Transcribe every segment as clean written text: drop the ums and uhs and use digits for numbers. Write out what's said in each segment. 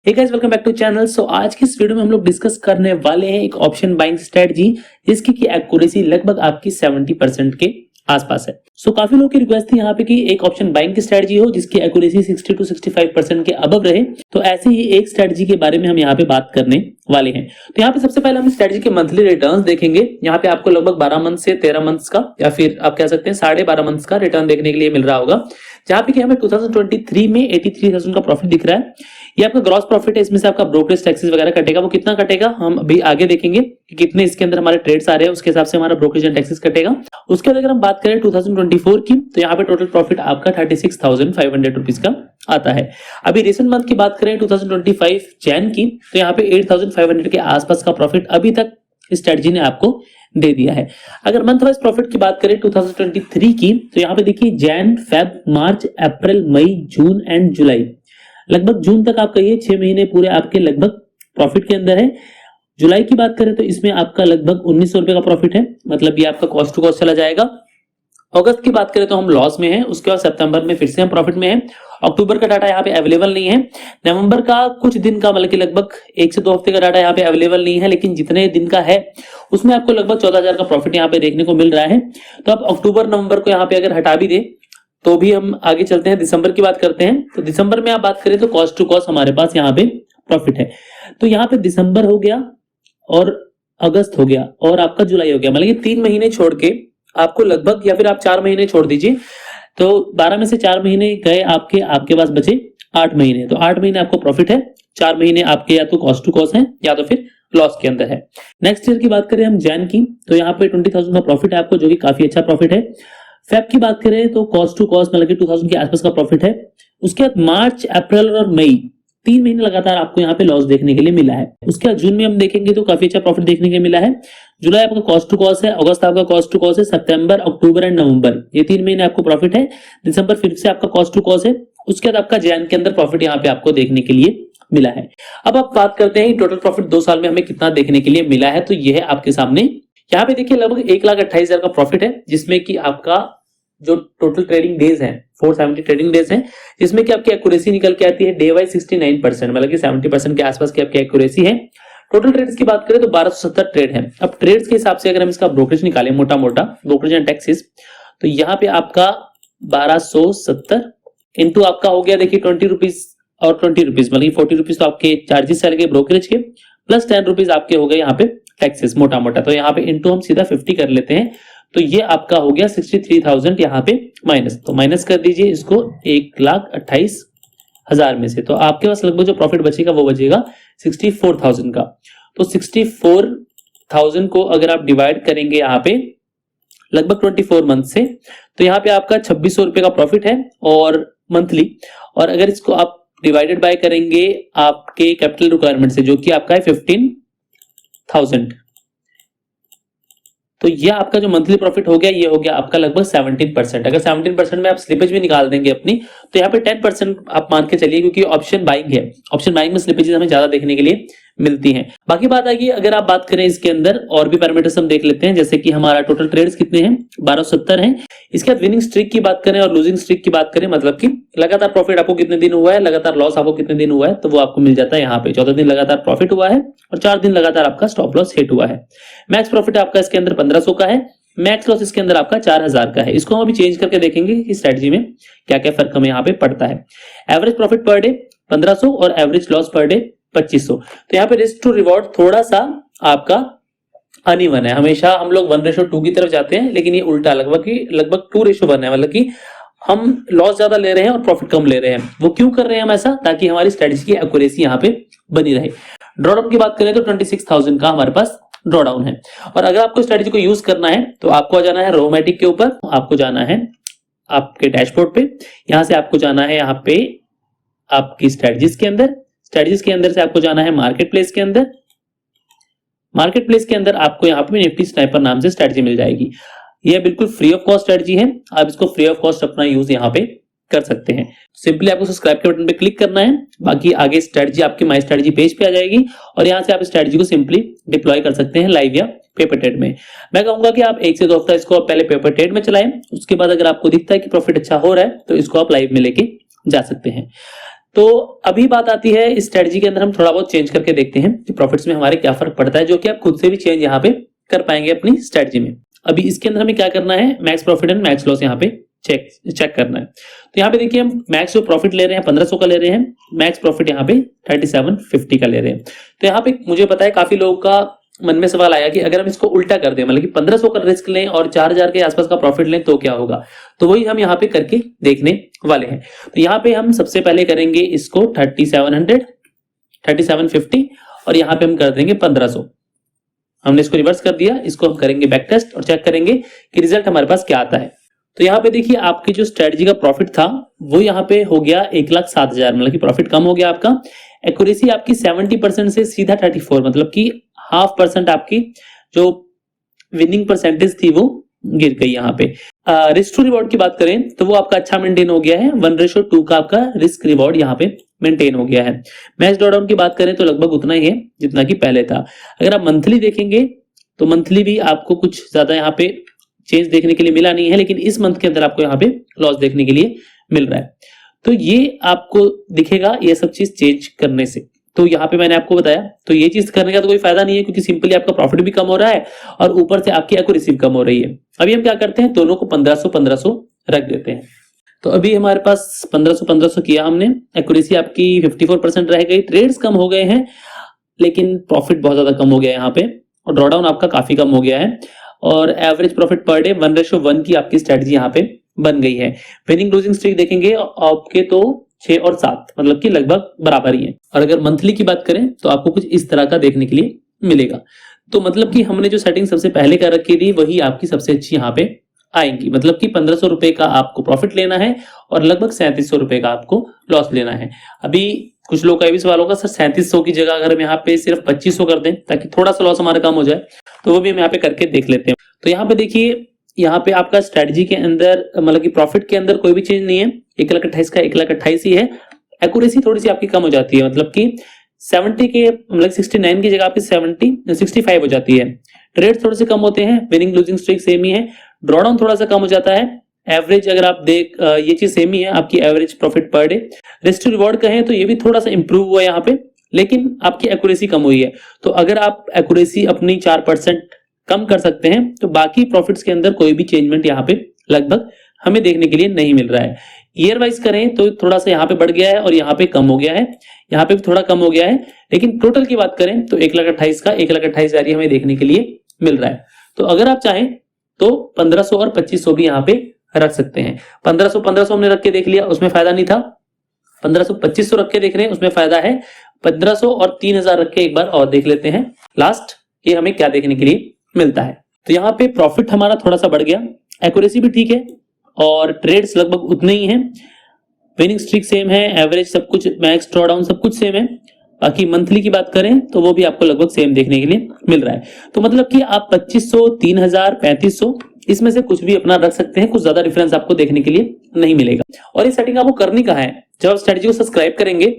Hey guys, welcome back to channel. आज की इस वीडियो में हम लोग डिस्कस करने वाले हैं एक ऑप्शन बाइंग स्ट्रेटजी जिसकी की एक्यूरेसी लगभग आपकी 70% के आसपास है। काफी लोगों की रिक्वेस्ट थी यहाँ पे कि एक ऑप्शन बाइंग की स्ट्रेटजी हो जिसकी एक्यूरेसी 60 to 65% के अबव रहे। तो ऐसे ही एक स्ट्रेटजी के बारे में हम यहाँ पे बात करने वाले हैं। तो यहाँ पे सबसे पहले हम स्ट्रेटजी के मंथली रिटर्न्स देखेंगे। यहाँ पे आपको लगभग 12 मंथ से 13 मंथ्स का या फिर आप कह सकते हैं 12.5 मंथ्स का रिटर्न देखने के लिए मिल रहा होगा, जहां पे कि हमें 2023 में 83,000 का प्रॉफिट दिख रहा है। ये आपका ग्रॉस प्रॉफिट है, इसमें से आपका ब्रोकरेज टैक्सेस वगैरह कटेगा। वो कितना कटेगा हम अभी आगे देखेंगे कि कितने इसके अंदर हमारे ट्रेड्स आ रहे हैं, उसके हिसाब से हमारा ब्रोकरेज एंड टैक्सेस कटेगा। उसके बाद अगर हम बात करें 2024 की, तो यहाँ पे टोटल प्रॉफिट आपका 36,500 रुपीज का आता है। अभी रिसेंट मंथ की बात करें 2025 जैन की, तो यहाँ पे 8,500 के आसपास का प्रॉफिट अभी तक स्ट्रेटजी ने आपको दे दिया है। अगर मंथ वाइज प्रॉफिट की बात करें 2023 की, तो यहाँ पे देखिए Jan, Feb, March, April, May, June and July, लगभग जून तक आप कहिए 6 महीने पूरे आपके लगभग प्रॉफिट के अंदर है। जुलाई की बात करें तो इसमें आपका लगभग 1900 रुपए का प्रॉफिट है, मतलब ये आपका कॉस्ट टू कॉस्ट चला जाएगा। अगस्त की बात करें तो हम लॉस में हैं, उसके बाद सितंबर में फिर से हम प्रॉफिट में हैं। अक्टूबर का डाटा यहाँ पे अवेलेबल नहीं है। नवंबर का कुछ दिन का मतलब कि लगभग 1 से 2 हफ्ते का डाटा यहाँ पे अवेलेबल नहीं है, लेकिन जितने दिन का है उसमें आपको लगभग 14,000 का प्रॉफिट यहाँ पे देखने को मिल रहा है। तो आप अक्टूबर नवंबर को यहाँ पे अगर हटा भी दे तो भी हम आगे चलते हैं, दिसंबर की बात करते हैं। तो दिसंबर में आप बात करें तो कॉस्ट टू कॉस्ट हमारे पास यहाँ पे प्रॉफिट है। तो यहाँ पे दिसंबर हो गया और अगस्त हो गया और आपका जुलाई हो गया, मतलब कि 3 महीने छोड़ के आपको लगभग, या फिर आप 4 महीने छोड़ दीजिए, तो 12 में से 4 महीने गए आपके पास बचे 8 महीने। तो 8 महीने आपको प्रॉफिट है, 4 महीने आपके या तो कॉस्ट टू कॉस्ट है या तो फिर लॉस के अंदर है। नेक्स्ट ईयर की बात करें हम जैन की, तो यहाँ पे 20,000 का प्रॉफिट है आपको, जो कि काफी अच्छा प्रॉफिट है। फेब की बात करें तो कॉस्ट टू कॉस्ट मतलब कि 2000 के आसपास का प्रॉफिट है। उसके बाद मार्च, अप्रैल और मई, 3 महीने लगातार आपको यहाँ पे लॉस देखने के लिए मिला है। उसके बाद जून में हम देखेंगे तो काफी अच्छा प्रॉफिट देखने के लिए मिला है। जुलाई आपका कॉस्ट टू कॉस्ट है, अगस्त आपका कॉस्ट टू कॉस्ट है, सितंबर, अक्टूबर एंड नवंबर, ये 3 महीने आपको प्रॉफिट है। दिसंबर फिर से आपका कॉस्ट टू कॉस्ट है। उसके बाद आपका जैन के अंदर प्रॉफिट यहाँ पे आपको देखने के लिए मिला है। अब आप बात करते हैं टोटल प्रॉफिट 2 साल में हमें कितना देखने के लिए मिला है। तो यह है आपके सामने, यहाँ पे देखिए लगभग 1,28,000 का प्रॉफिट है, जिसमें कि आपका जो टोटल ट्रेडिंग डेज हैं 470 ट्रेडिंग डेज हैं, जिसमें कि आपकी एक्यूरेसी निकल के आती है डे वाइज 69%, मतलब कि 70% के आसपास की आपकी एक्यूरेसी है। टोटल ट्रेड्स की बात करें तो 1270 ट्रेड है। अब ट्रेड्स के हिसाब से अगर हम इसका ब्रोकरेज निकालें, मोटा मोटा ब्रोकरेज एंड टैक्सेस, तो यहाँ पे आपका 1270 इंटू आपका हो गया देखिए 20 रुपीज और 20 रुपीज, मतलब 40 रुपीज तो आपके चार्जेस चले गए ब्रोकरेज के, प्लस 10 रुपीज आपके हो गए यहाँ पे टैक्सेस मोटा मोटा। तो यहाँ पे इंटू हम सीधा 50 कर लेते हैं, तो ये आपका हो गया 63,000 यहाँ पे माइनस। तो माइनस कर दीजिए इसको 1,28,000 में से, तो आपके पास लगभग जो प्रॉफिट बचेगा वो बचेगा 64,000 का। तो 64,000 को अगर आप डिवाइड करेंगे यहाँ पे लगभग 24 मंथ से, तो यहाँ पे आपका 2,600 रुपए का प्रॉफिट है और मंथली। और अगर इसको आप डिवाइडेड बाय करेंगे आपके कैपिटल रिक्वायरमेंट से, जो कि आपका है 15,000, तो ये आपका जो मंथली प्रॉफिट हो गया, ये हो गया आपका लगभग 17%। अगर 17% में आप स्लिपेज भी निकाल देंगे अपनी, तो यहाँ पे 10% आप मान के चलिए, क्योंकि ऑप्शन बाइंग है, ऑप्शन बाइंग में स्लिपेजेस हमें ज्यादा देखने के लिए मिलती हैं। बाकी बात आएगी अगर आप बात करें इसके अंदर और भी पैरामीटर्स हम देख लेते हैं, जैसे कि हमारा टोटल ट्रेड्स कितने हैं, 1270 हैं। इसके बाद विनिंग स्ट्रिक की बात करें और लूजिंग स्ट्रिक की बात करें, मतलब कि लगातार प्रॉफिट आपको कितने दिन हुआ है, लगातार लॉस आपको कितने दिन हुआ है, तो वो आपको मिल जाता है यहाँ पे। 14 दिन लगातार प्रॉफिट हुआ है और 4 दिन लगातार आपका स्टॉप लॉस हिट हुआ है। मैक्स प्रॉफिट आपका इसके अंदर 1500 का है, मैक्स लॉस इसके अंदर आपका 4,000 का है। इसको हम अभी चेंज करके देखेंगे कि स्ट्रेटजी में क्या क्या फर्क हमें यहाँ पे पड़ता है। एवरेज प्रॉफिट पर डे 1500 और एवरेज लॉस पर डे 2500। तो यहाँ पे रिस्क टू रिवॉर्ड थोड़ा सा आपका अनइवन है। हमेशा हम लोग 1:2 की तरफ जाते हैं, लेकिन ये उल्टा लगभग 2:1 है, मतलब कि हम लॉस ज्यादा ले रहे हैं और प्रॉफिट कम ले रहे हैं। वो क्यों कर रहे हैं हम ऐसा, ताकि हमारी स्ट्रेटजी की एक्यूरेसी यहाँ पे बनी रहे। ड्रॉडाउन की बात करें तो 26,000 का हमारे पास ड्रॉडाउन है। और अगर आपको स्ट्रेटजी को यूज करना है तो आपको आ जाना है रोमैटिक के ऊपर, आपको जाना है आपके डैशबोर्ड पे, यहां से आपको जाना है यहाँ पे आपकी स्ट्रेटजीज के अंदर, स्ट्रेटजीज के अंदर से आपको जाना है मार्केट प्लेस के अंदर। मार्केट प्लेस के अंदर आपको यहाँ पे निफ्टी स्नाइपर नाम से स्ट्रेटजी मिल जाएगी। यह बिल्कुल फ्री ऑफ कॉस्ट स्ट्रेटजी है, आप इसको फ्री ऑफ कॉस्ट अपना यूज यहाँ पे कर सकते हैं। सिंपली आपको सब्सक्राइब के बटन पे क्लिक करना है, बाकी आगे स्ट्रेटजी आपके माई स्ट्रेटजी पेज पे आ जाएगी और यहाँ से आप स्ट्रेटजी को सिंपली डिप्लॉय कर सकते हैं लाइव या पेपर ट्रेड में। मैं कहूंगा कि आप 1 से 2 हफ्ता इसको पहले पेपर ट्रेड में चलाएं, उसके बाद अगर आपको दिखता है कि प्रॉफिट अच्छा हो रहा है तो इसको आप लाइव में लेके जा सकते हैं। तो अभी बात आती है इस स्ट्रेटजी के अंदर हम थोड़ा बहुत चेंज करके देखते हैं कि प्रॉफिट्स में हमारे क्या फर्क पड़ता है, जो कि आप खुद से भी चेंज यहाँ पे कर पाएंगे अपनी स्ट्रेटजी में। अभी इसके अंदर हमें क्या करना है, max profit and max loss यहाँ पे चेक करना है। तो यहाँ पे देखिए हम मैक्स जो प्रॉफिट ले रहे हैं 1500 का ले रहे हैं, मैक्स प्रॉफिट यहाँ पे 3750 का ले रहे हैं। तो यहाँ पे मुझे पता है काफी लोगों का मन में सवाल आया कि अगर हम इसको उल्टा कर दें, मतलब कि 1500 का रिस्क लें और 4000 के आसपास का प्रॉफिट लें तो क्या होगा। तो वही हम यहाँ पे करके देखने वाले हैं। तो यहाँ पे हम सबसे पहले करेंगे इसको 3700, 3750 और यहाँ पे हम कर देंगे 1500। हमने इसको रिवर्स कर दिया, इसको हम करेंगे बैक टेस्ट और चेक करेंगे कि रिजल्ट हमारे पास क्या आता है। तो यहाँ पे देखिए आपकी जो स्ट्रेटजी का प्रॉफिट था वो यहाँ पे हो गया 1,07,000, मतलब कि प्रॉफिट कम हो गया आपका। एक्यूरेसी आपकी 70% से सीधा 34, मतलब कि 0.5% आपकी जो विनिंग परसेंटेज थी वो गिर गई यहाँ पे। रिस्क टू रिवॉर्ड की बात करें तो वो आपका अच्छा मेंटेन हो गया है, 1:2 का आपका रिस्क रिवॉर्ड यहाँ पे मेंटेन हो गया है। मैच ड्रॉडाउन की बात करें तो लगभग उतना ही है जितना कि पहले था। अगर आप मंथली देखेंगे तो मंथली भी आपको कुछ ज्यादा यहाँ पे चेंज देखने के लिए मिला नहीं है, लेकिन इस मंथ के अंदर आपको यहाँ पे लॉस देखने के लिए मिल रहा है। तो ये आपको दिखेगा ये सब चीज चेंज करने से। तो यहाँ पे मैंने आपको बताया, तो ये चीज करने का तो कोई फायदा नहीं है क्योंकि सिंपली आपका प्रॉफिट भी कम हो रहा है और ऊपर से आपकी एक्यूरेसी कम हो रही है। अभी हम क्या करते हैं, दोनों को 1500 रख देते हैं। तो अभी हमारे पास 1500 किया हमने, एक्यूरेसी आपकी 54% रह गई, ट्रेड्स कम हो गए हैं लेकिन प्रॉफिट बहुत ज्यादा कम हो गया है यहाँ पे, और ड्रॉडाउन आपका काफी कम हो गया है, और एवरेज प्रॉफिट पर डे 1:1 की आपकी स्ट्रेटजी यहाँ पे बन गई है। विनिंग लूजिंग स्ट्रीक देखेंगे आपके तो 6 और 7, मतलब कि लगभग बराबर ही है। और अगर मंथली की बात करें तो आपको कुछ इस तरह का देखने के लिए मिलेगा। तो मतलब कि हमने जो सेटिंग सबसे पहले कर रखी थी वही आपकी सबसे अच्छी यहाँ पे आएंगी, मतलब कि 1500 रुपए का आपको प्रॉफिट लेना है और लगभग 3700 रुपए का आपको लॉस लेना है। अभी कुछ लोग का ये भी सवाल होगा, सर 3700 की जगह अगर हम यहाँ पे सिर्फ 2500 कर दें ताकि थोड़ा सा लॉस हमारा कम हो जाए, तो वो भी हम यहाँ पे करके देख लेते हैं। तो यहाँ पे देखिए, यहाँ पे आपका स्ट्रेटजी के अंदर मतलब कि प्रॉफिट के अंदर कोई भी चेंज नहीं है, 1,28,000 का 1,28,000 ही है। एक्यूरेसी थोड़ी सी आपकी कम हो जाती है, मतलब कि 70 के मतलब 69 की जगह आपकी 65 हो जाती है। ट्रेड थोड़े से कम होते हैं, विनिंग लूजिंग स्ट्रीक सेम ही है, ड्रॉडाउन थोड़ा सा कम हो जाता है। एवरेज अगर आप देख ये चीज सेम ही है आपकी, average profit per day. Risk to reward कहें तो ये भी थोड़ा सा इंप्रूव हुआ है यहाँ पे, लेकिन आपकी एक्यूरेसी कम हुई है। तो अगर आप एक्यूरेसी अपनी 4% कम कर सकते हैं तो बाकी प्रॉफिट्स के अंदर कोई भी चेंजमेंट यहाँ पे लगभग हमें देखने के लिए नहीं मिल रहा है। ईयर वाइज करें तो थोड़ा सा यहाँ पे बढ़ गया है और यहाँ पे कम हो गया है, यहाँ पे भी थोड़ा कम हो गया है, लेकिन टोटल की बात करें तो 1,28,000 का 1,28,000 हमें देखने के लिए मिल रहा है। तो अगर आप चाहें तो 1500 और 2500 भी यहाँ पे रख सकते हैं। 1500 हमने रख के देख लिया, उसमें फायदा नहीं था। 1500 2500 रख के देख रहे हैं, उसमें फायदा है। 1500 और 3000 रख के एक बार और देख लेते हैं लास्ट, ये हमें क्या देखने के लिए मिलता है। तो यहाँ पे प्रॉफिट हमारा थोड़ा सा बढ़ गया, एक्यूरेसी भी ठीक है और ट्रेड्स लगभग उतने ही हैं, विनिंग स्ट्रीक सेम है, एवरेज सब कुछ, मैक्स ड्रॉडाउन सब कुछ सेम है। बाकी मंथली की बात करें तो वो भी आपको लगभग सेम देखने के लिए मिल रहा है। तो मतलब कि आप 2500, 3000, 3500 इसमें से कुछ भी अपना रख सकते हैं, कुछ ज्यादा डिफरेंस आपको देखने के लिए नहीं मिलेगा। और ये सेटिंग आपको करनी कहाँ है, जब आप स्ट्रेटजी को सब्सक्राइब करेंगे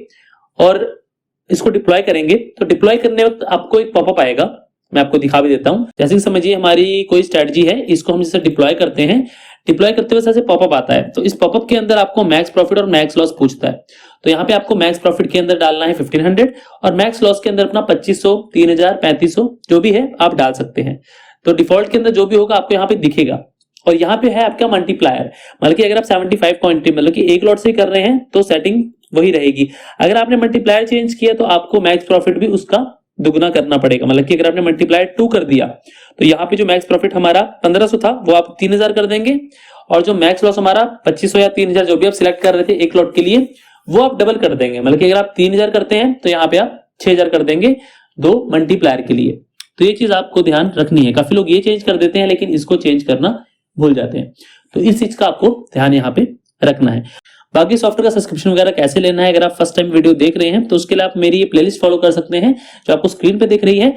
और इसको डिप्लॉय करेंगे तो डिप्लॉय करने वक्त आपको एक पॉपअप आएगा, मैं आपको दिखा भी देता हूं। जैसे कि समझिए हमारी कोई स्ट्रेटजी है, इसको हम जैसे डिप्लॉय करते हैं, डिप्लॉय करते हुए ऐसे पॉपअप आता है, तो इस पॉपअप के अंदर आपको मैक्स प्रॉफिट और मैक्स लॉस पूछता है। तो यहाँ पे आपको मैक्स प्रॉफिट के अंदर डालना है 1500 और मैक्स लॉस के अंदर अपना 2500, 3000, 3500 जो भी है आप डाल सकते हैं। तो डिफॉल्ट के अंदर जो भी होगा आपको यहाँ पे दिखेगा। और यहाँ पे है आपका मल्टीप्लायर, मतलब कि अगर आप 75 क्वांटिटी मतलब कि एक लॉट से कर रहे हैं तो सेटिंग वही रहेगी। अगर आपने मल्टीप्लायर चेंज किया तो आपको मैक्स प्रॉफिट भी उसका दुगना करना पड़ेगा, मतलब कि अगर आपने मल्टीप्लायर 2 कर दिया तो यहाँ पे जो मैक्स प्रॉफिट हमारा 1500 था वो आप 3000 कर देंगे, और जो मैक्स लॉस हमारा 2500 या 3000 जो भी आप सिलेक्ट कर रहे थे एक लॉट के लिए वो आप डबल कर देंगे, मतलब कि अगर आप 3000 करते हैं तो यहाँ पे आप 6000 कर देंगे 2 मल्टीप्लायर के लिए। तो ये चीज आपको ध्यान रखनी है। काफी लोग ये चेंज कर देते हैं लेकिन इसको चेंज करना भूल जाते हैं, तो इस चीज का आपको ध्यान यहाँ पे रखना है। बाकी सॉफ्टवेयर का सब्सक्रिप्शन वगैरह कैसे लेना है, अगर आप फर्स्ट टाइम वीडियो देख रहे हैं तो उसके लिए आप मेरी ये प्लेलिस्ट फॉलो कर सकते हैं जो आपको स्क्रीन पे दिख रही है,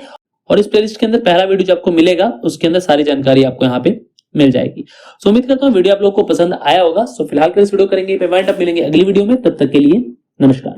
और इस प्लेलिस्ट के अंदर पहला वीडियो जो आपको मिलेगा उसके अंदर सारी जानकारी आपको यहाँ पे मिल जाएगी। सो उम्मीद करता हूँ वीडियो आप लोगों को पसंद आया होगा। सो फिलहाल के इस वीडियो करेंगे पेमेंट, अब मिलेंगे अगली वीडियो में, तब तक के लिए नमस्कार।